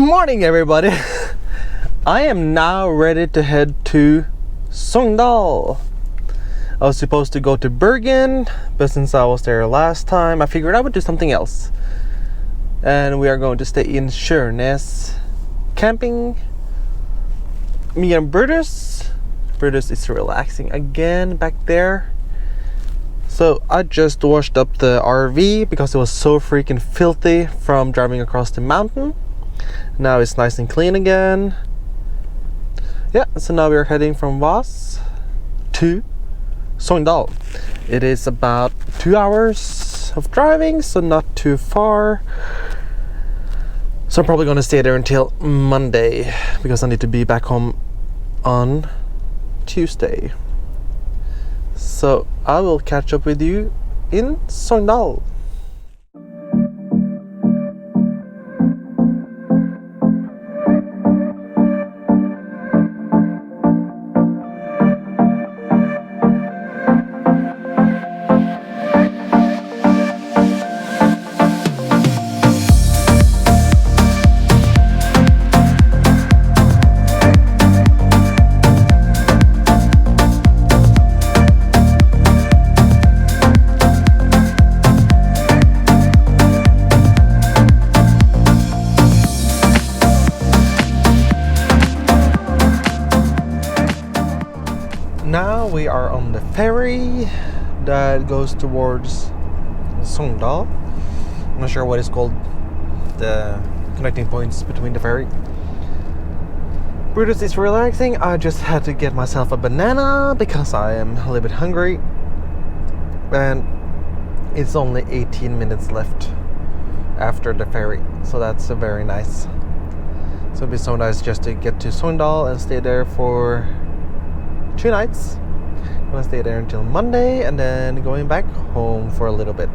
morning, everybody. I am now ready to head to Sogndal. I was supposed to go to Bergen, but since I was there last time, I figured I would do something else. And we are going to stay in Season camping. Me and Brutus is relaxing again back there. So I just washed up the RV because it was so freaking filthy from driving across the mountain. Now it's nice and clean again. Yeah, so now we are heading from Voss to Sogndal. It is about 2 hours of driving, so not too far. So I'm probably going to stay there until Monday because I need to be back home on Tuesday. So I will catch up with you in Sogndal. Now we are on the ferry that goes towards Sogndal. I'm not sure what it's called, the connecting points between the ferry. Brutus is relaxing. I just had to get myself a banana because I am a little bit hungry. And it's only 18 minutes left after the ferry, so that's very nice. So it'd be so nice just to get to Sogndal and stay there for 2 nights. I'm gonna stay there until Monday and then going back home for a little bit.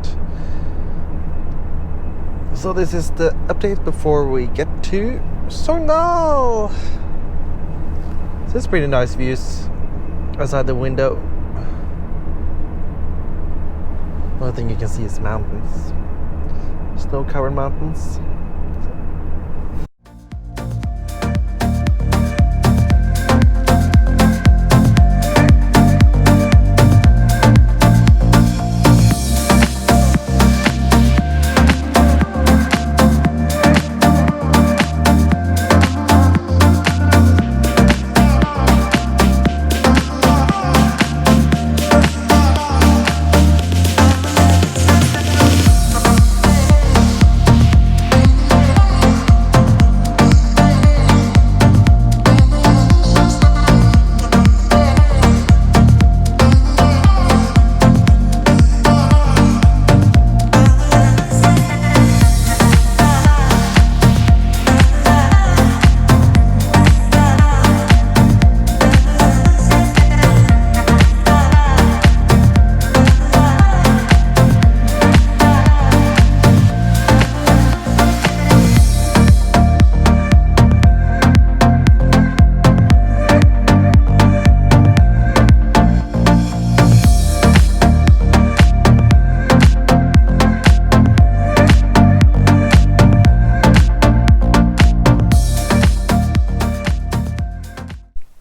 So this is the update before we get to Sogndal. So it's pretty nice views outside the window. The only thing you can see is mountains, snow-covered mountains.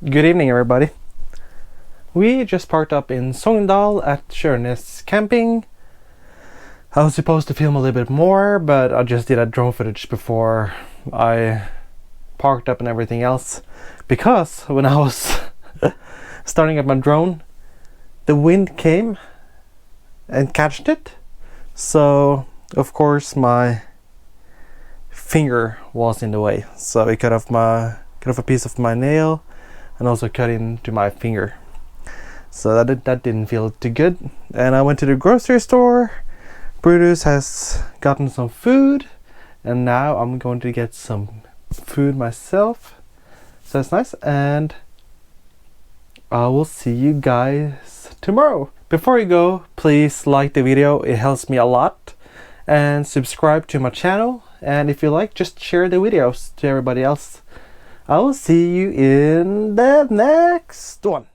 Good evening, everybody. We just parked up in Sogndal at Season camping. I was supposed to film a little bit more, but I just did a drone footage before I parked up and everything else, because when I was starting up my drone, the wind came and catched it. So of course my finger was in the way, so it cut off a piece of my nail and also cut into my finger. So that didn't feel too good. And I went to the grocery store. Brutus has gotten some food, and now I'm going to get some food myself. So that's nice, and I will see you guys tomorrow. Before you go, please like the video, it helps me a lot, and subscribe to my channel, and if you like, just share the videos to everybody else. I will see you in the next one.